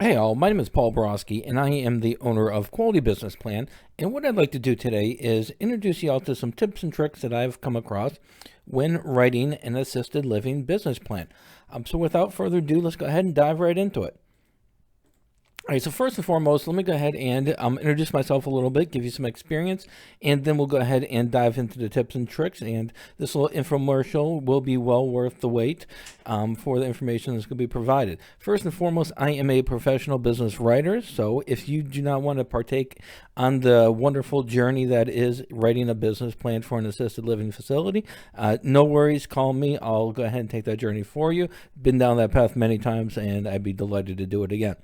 Hey all, my name is Paul Borosky and I am the owner of Quality Business Plan. And what I'd like to do today is introduce you all to some tips and tricks that I've come across when writing an assisted living business plan. So without further ado, let's go ahead and dive right into it. All right, so first and foremost, let me go ahead and introduce myself a little bit, give you some experience, and then we'll go ahead and dive into the tips and tricks. And this little infomercial will be well worth the wait for the information that's going to be provided. First and foremost, I am a professional business writer, so if you do not want to partake on the wonderful journey that is writing a business plan for an assisted living facility, no worries, call me. I'll go ahead and take that journey for you. Been down that path many times, and I'd be delighted to do it again.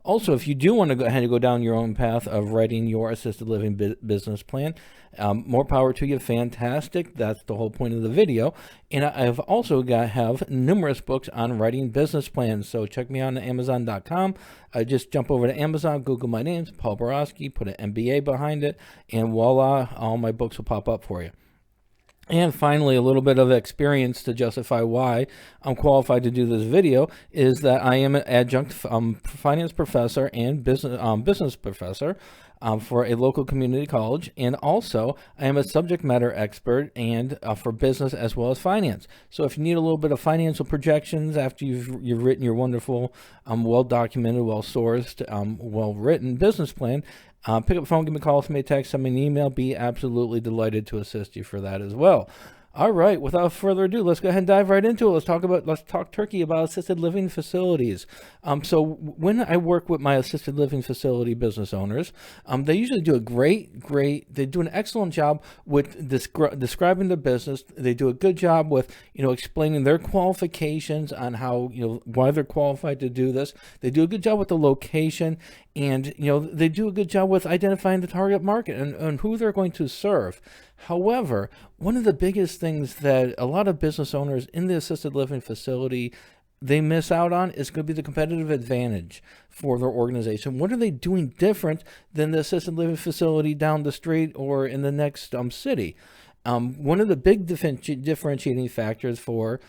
Also, if you do want to go ahead and go down your own path of writing your assisted living business plan, more power to you. Fantastic. That's the whole point of the video. And I've also have numerous books on writing business plans. So check me out on Amazon.com. Just jump over to Amazon, Google my name, Paul Borosky, put an MBA behind it, and voila, all my books will pop up for you. And finally, a little bit of experience to justify why I'm qualified to do this video is that I am an adjunct finance professor and business professor for a local community college, and also I am a subject matter expert and for business as well as finance. So if you need a little bit of financial projections after you've written your wonderful, well-documented, well-sourced, well-written business plan, pick up the phone, give me a call, send me a text, send me an email. Be absolutely delighted to assist you for that as well. All right, without further ado, let's go ahead and dive right into it. Let's talk turkey about assisted living facilities. So when I work with my assisted living facility business owners, they usually do they do an excellent job with describing the business. They do a good job with, explaining their qualifications on how, why they're qualified to do this. They do a good job with the location, and, they do a good job with identifying the target market and who they're going to serve. However, one of the biggest things that a lot of business owners in the assisted living facility they miss out on is going to be the competitive advantage for their organization. What are they doing different than the assisted living facility down the street or in the next city? One of the big differentiating factors for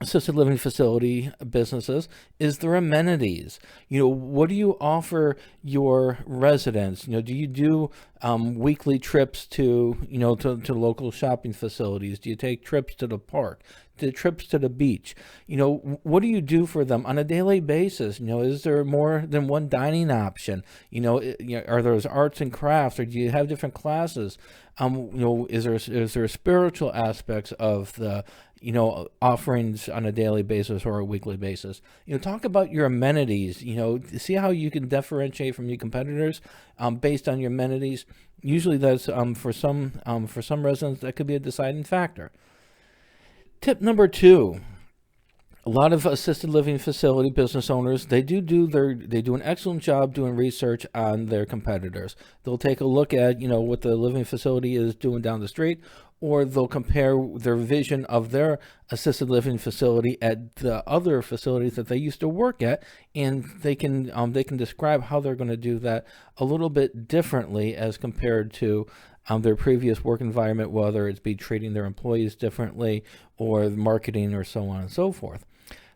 assisted living facility businesses is their amenities. What do you offer your residents? Do you do weekly trips to local shopping facilities? Do you take trips to the park? Trips to the beach? What do you do for them on a daily basis? Is there more than one dining option? Are there arts and crafts, or do you have different classes? Is there spiritual aspects of the offerings on a daily basis or a weekly basis? Talk about your amenities. See how you can differentiate from your competitors based on your amenities. Usually, that's for some residents that could be a deciding factor. Tip number 2. A lot of assisted living facility business owners, they do an excellent job doing research on their competitors. They'll take a look at, what the living facility is doing down the street, or they'll compare their vision of their assisted living facility at the other facilities that they used to work at, and they can describe how they're going to do that a little bit differently as compared to their previous work environment, whether it's be treating their employees differently or marketing or so on and so forth.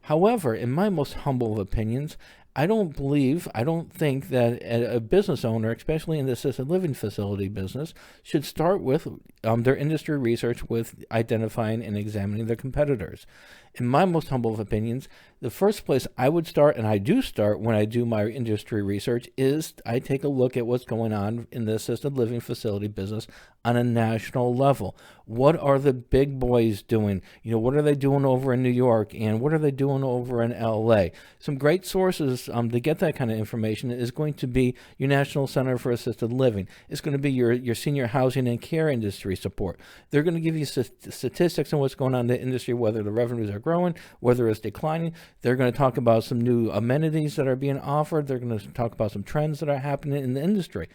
However, in my most humble of opinions, I don't think that a business owner, especially in the assisted living facility business, should start with their industry research with identifying and examining their competitors. In my most humble of opinions, the first place I would start, and I do start when I do my industry research, is I take a look at what's going on in the assisted living facility business on a national level. What are the big boys doing? What are they doing over in New York, and what are they doing over in LA? Some great sources to get that kind of information is going to be your National Center for Assisted Living. It's going to be your senior housing and care industry support. They're going to give you statistics on what's going on in the industry, whether the revenues are growing, whether it's declining. They're going to talk about some new amenities that are being offered. They're going to talk about some trends that are happening in the industry.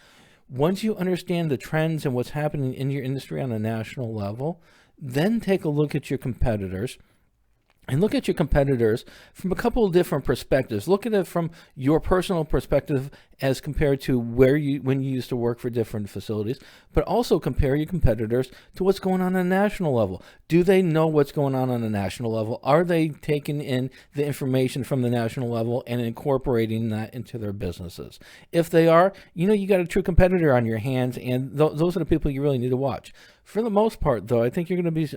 Once you understand the trends and what's happening in your industry on a national level, then take a look at your competitors and look at your competitors from a couple of different perspectives. Look at it from your personal perspective as compared to when you used to work for different facilities, but also compare your competitors to what's going on a national level. Do they know what's going on a national level? Are they taking in the information from the national level and incorporating that into their businesses? If they are, you got a true competitor on your hands, and those are the people you really need to watch. For the most part, though, I think you're going to be,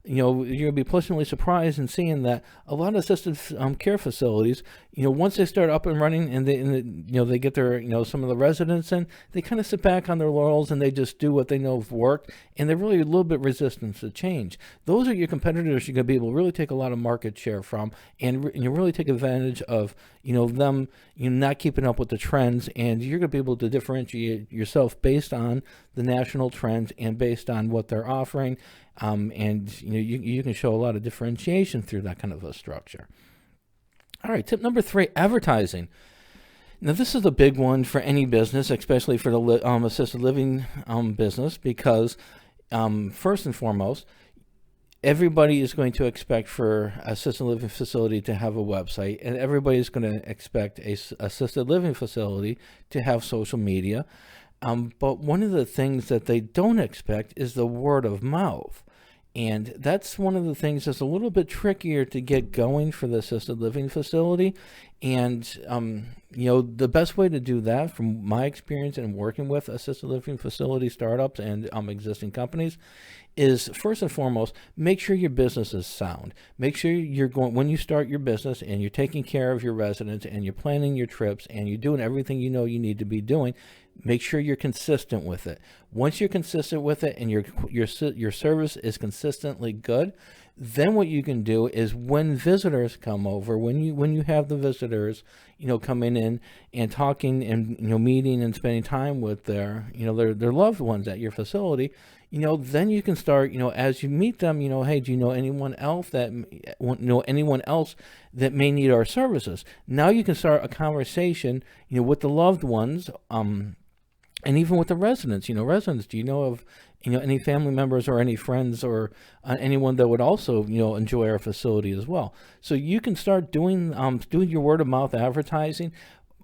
you're going to be pleasantly surprised in seeing that a lot of assisted care facilities, once they start up and running and they get their, some of the residents in, they kind of sit back on their laurels and they just do what they know have worked, and they're really a little bit resistant to change. Those are your competitors you're going to be able to really take a lot of market share from, and you really take advantage of, them, not keeping up with the trends, and you're going to be able to differentiate yourself based on the national trends and based on what they're offering, and you can show a lot of differentiation through that kind of a structure. All right, tip number 3, advertising. Now, this is a big one for any business, especially for the assisted living business, because first and foremost, everybody is going to expect for assisted living facility to have a website, and everybody is going to expect a assisted living facility to have social media. But one of the things that they don't expect is the word of mouth. And that's one of the things that's a little bit trickier to get going for the assisted living facility. And, the best way to do that, from my experience in working with assisted living facility startups and existing companies, is first and foremost, make sure your business is sound. Make sure when you start your business and you're taking care of your residents and you're planning your trips and you're doing everything you need to be doing, make sure you're consistent with it. Once you're consistent with it and your service is consistently good, then what you can do is when visitors come over, when you have the visitors, coming in and talking and meeting and spending time with their loved ones at your facility, then you can start, as you meet them, hey, do you know anyone else that may need our services? Now you can start a conversation, with the loved ones, and even with the residents. Residents, do you know of any family members or any friends or anyone that would also enjoy our facility as well? So you can start doing your word of mouth advertising.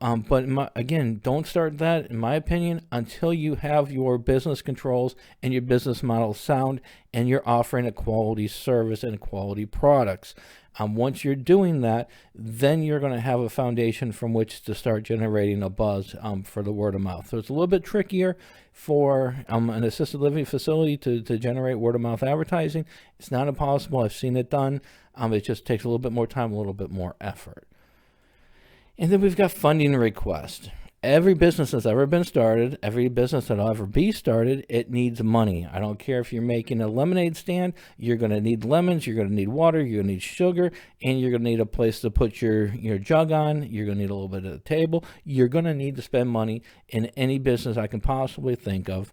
But again, don't start that, in my opinion, until you have your business controls and your business model sound and you're offering a quality service and quality products. Once you're doing that, then you're going to have a foundation from which to start generating a buzz for the word of mouth. So it's a little bit trickier for an assisted living facility to generate word of mouth advertising. It's not impossible. I've seen it done. It just takes a little bit more time, a little bit more effort. And then we've got funding requests. Every business that's ever been started, every business that'll ever be started, it needs money. I don't care if you're making a lemonade stand, you're going to need lemons, you're going to need water, you're going to need sugar, and you're going to need a place to put your jug on. You're going to need a little bit of a table. You're going to need to spend money in any business I can possibly think of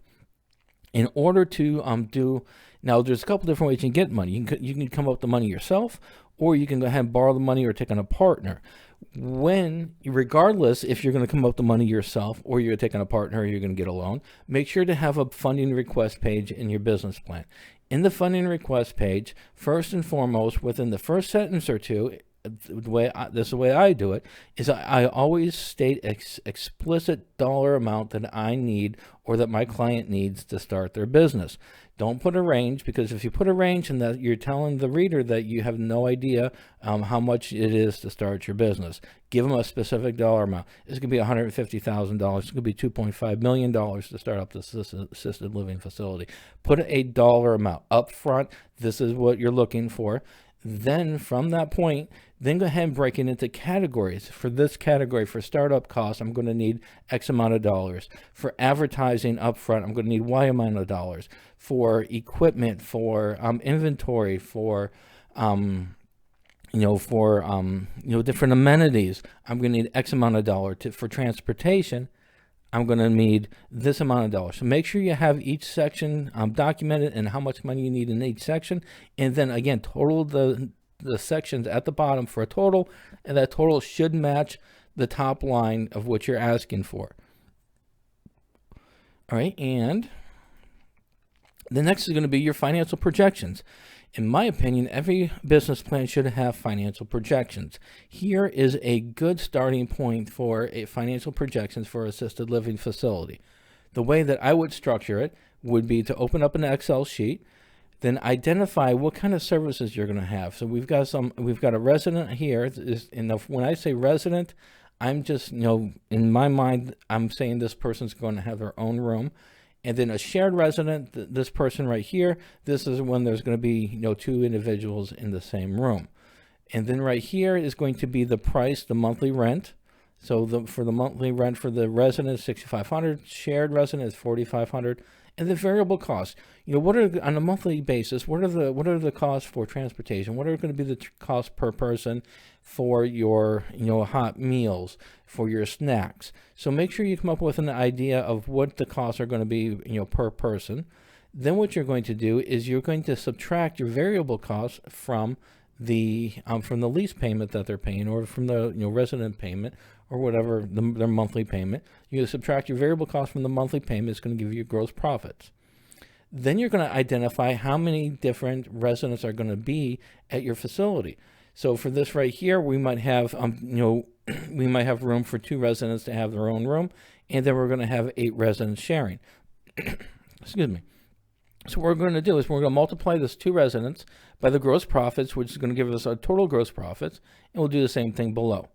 in order to do. Now, there's a couple different ways you can get money. You can come up with the money yourself, or you can go ahead and borrow the money or take on a partner. Regardless if you're going to come up with the money yourself or you're taking a partner or you're going to get a loan, make sure to have a funding request page in your business plan. In the funding request page, first and foremost, within the first sentence or two, this is the way I do it, is I always state explicit dollar amount that I need or that my client needs to start their business. Don't put a range, because if you put a range and that you're telling the reader that you have no idea how much it is to start your business. Give them a specific dollar amount. It's going to be $150,000. It's going to be $2.5 million to start up this assisted living facility. Put a dollar amount up front. This is what you're looking for. Then from that point, then go ahead and break it into categories. For this category, for startup costs, I'm going to need X amount of dollars. For advertising upfront, I'm going to need Y amount of dollars. For equipment, for inventory, for different amenities, I'm going to need X amount of dollars. For transportation, I'm going to need this amount of dollars. So make sure you have each section documented and how much money you need in each section. And then again, total the sections at the bottom for a total, and that total should match the top line of what you're asking for. All right, and the next is going to be your financial projections. In my opinion, every business plan should have financial projections. Here is a good starting point for a financial projections for assisted living facility. The way that I would structure it would be to open up an Excel sheet, then identify what kind of services you're going to have. So we've got a resident here. When I say resident, I'm just, in my mind, I'm saying this person's going to have their own room. And then a shared resident, this person right here, this is when there's going to be, two individuals in the same room. And then right here is going to be the price, the monthly rent. So for the monthly rent for the resident is $6,500, shared resident is $4,500, and the variable costs. What are on a monthly basis? What are the costs for transportation? What are going to be the costs per person for your hot meals, for your snacks? So make sure you come up with an idea of what the costs are going to be per person. Then what you're going to do is you're going to subtract your variable costs from the lease payment that they're paying, or from the resident payment, or whatever their monthly payment. You subtract your variable cost from the monthly payment. It's going to give you gross profits. Then you're going to identify how many different residents are going to be at your facility. So for this right here, we might have we might have room for 2 residents to have their own room, and then we're going to have 8 residents sharing. Excuse me. So what we're going to do is we're going to multiply this 2 residents by the gross profits, which is going to give us our total gross profits, and we'll do the same thing below.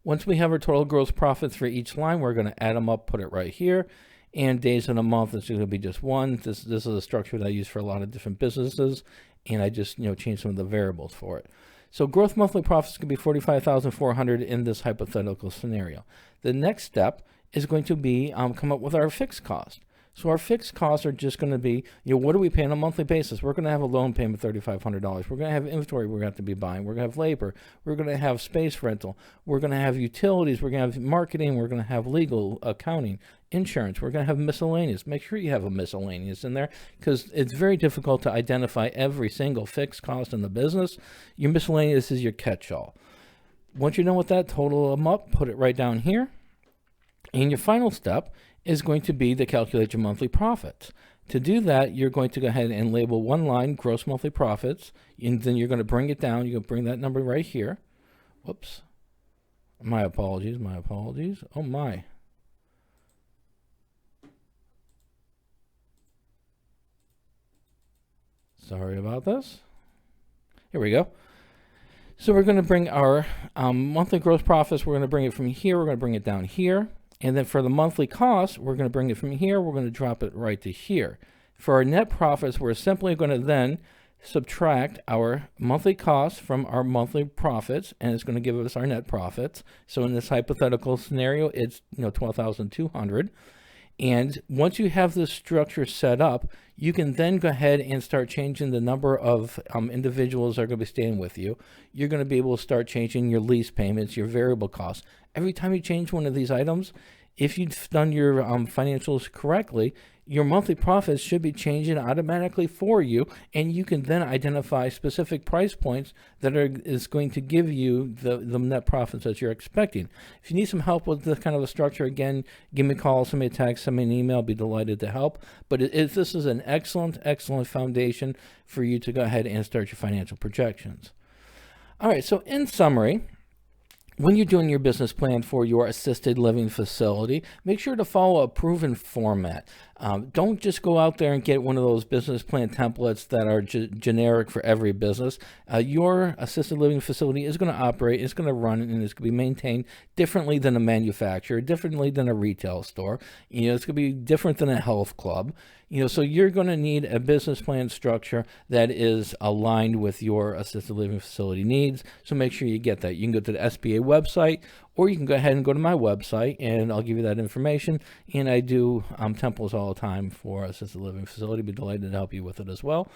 Once we have our total gross profits for each line, we're going to add them up, put it right here, and days in a month is going to be just 1. This is a structure that I use for a lot of different businesses, and I just change some of the variables for it. So gross monthly profits could be $45,400 in this hypothetical scenario. The next step is going to be come up with our fixed cost. So our fixed costs are just going to be, what do we pay on a monthly basis? We're going to have a loan payment of $3,500. We're going to have inventory we're going to have to be buying. We're going to have labor. We're going to have space rental. We're going to have utilities. We're going to have marketing. We're going to have legal, accounting, insurance. We're going to have miscellaneous. Make sure you have a miscellaneous in there, because it's very difficult to identify every single fixed cost in the business. Your miscellaneous is your catch-all. Once you know what that, total them up, put it right down here. And your final step is going to be to calculate your monthly profits. To do that, you're going to go ahead and label one line, gross monthly profits, and then you're going to bring it down. You're going to bring that number right here. Whoops. My apologies. Oh, my. Sorry about this. Here we go. So we're going to bring our monthly gross profits. We're going to bring it from here. We're going to bring it down here. And then for the monthly cost, we're going to bring it from here. We're going to drop it right to here. For our net profits, we're simply going to then subtract our monthly costs from our monthly profits, and it's going to give us our net profits. So in this hypothetical scenario, it's $12,200. And once you have this structure set up, you can then go ahead and start changing the number of individuals that are going to be staying with you. You're going to be able to start changing your lease payments, your variable costs. Every time you change one of these items, if you've done your financials correctly, your monthly profits should be changing automatically for you, and you can then identify specific price points that is going to give you the net profits that you're expecting. If you need some help with this kind of a structure, again, give me a call, send me a text, send me an email. I'll be delighted to help. But this is an excellent foundation for you to go ahead and start your financial projections. All right, so in summary, when you're doing your business plan for your assisted living facility, make sure to follow a proven format. Don't just go out there and get one of those business plan templates that are generic for every business. Your assisted living facility is going to operate, it's going to run, and it's going to be maintained differently than a manufacturer, differently than a retail store. It's going to be different than a health club. So you're going to need a business plan structure that is aligned with your assisted living facility needs. So make sure you get that. You can go to the SBA website, or you can go ahead and go to my website, and I'll give you that information. And I do templates all the time for assisted living facility. Be delighted to help you with it as well.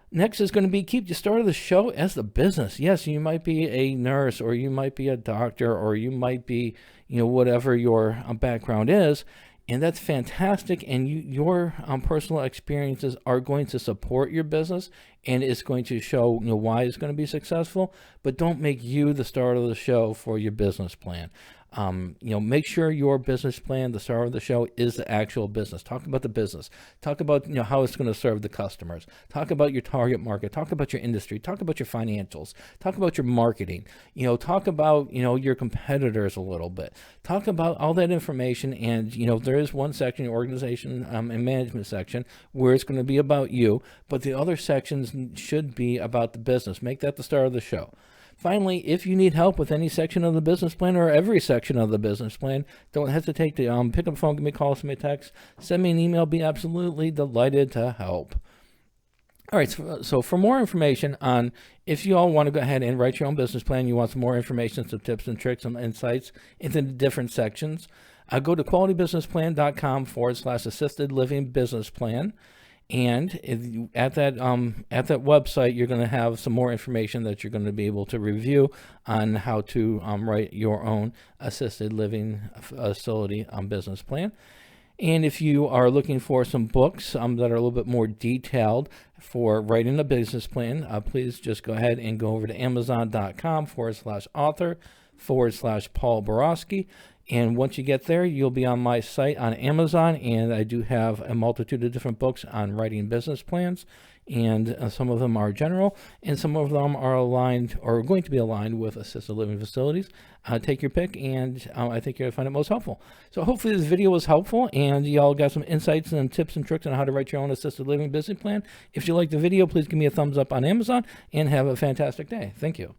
Next is going to be keep the start of the show as the business. Yes, you might be a nurse, or you might be a doctor, or you might be, whatever your background is. And that's fantastic, and your personal experiences are going to support your business, and it's going to show why it's going to be successful. But don't make you the start of the show for your business plan. Make sure your business plan, the star of the show, is the actual business. Talk about the business. Talk about how it's going to serve the customers. Talk about your target market. Talk about your industry. Talk about your financials. Talk about your marketing. Talk about your competitors a little bit. Talk about all that information. And there is one section, the organization and management section, where it's going to be about you, but the other sections should be about the business. Make that the star of the show. Finally, if you need help with any section of the business plan or every section of the business plan, don't hesitate to pick up the phone, give me a call, send me a text, send me an email. Be absolutely delighted to help. All right, so for more information on if you all want to go ahead and write your own business plan, you want some more information, some tips and tricks, some insights into the different sections, go to qualitybusinessplan.com/assisted living business plan. And at that website, you're going to have some more information that you're going to be able to review on how to write your own assisted living facility business plan. And if you are looking for some books that are a little bit more detailed for writing a business plan, please just go ahead and go over to amazon.com/author/Paul Borosky. And once you get there, you'll be on my site on Amazon, and I do have a multitude of different books on writing business plans, and some of them are general, and some of them are aligned or going to be aligned with assisted living facilities. Take your pick, and I think you're going to find it most helpful. So hopefully this video was helpful, and y'all got some insights and tips and tricks on how to write your own assisted living business plan. If you like the video, please give me a thumbs up on Amazon, and have a fantastic day. Thank you.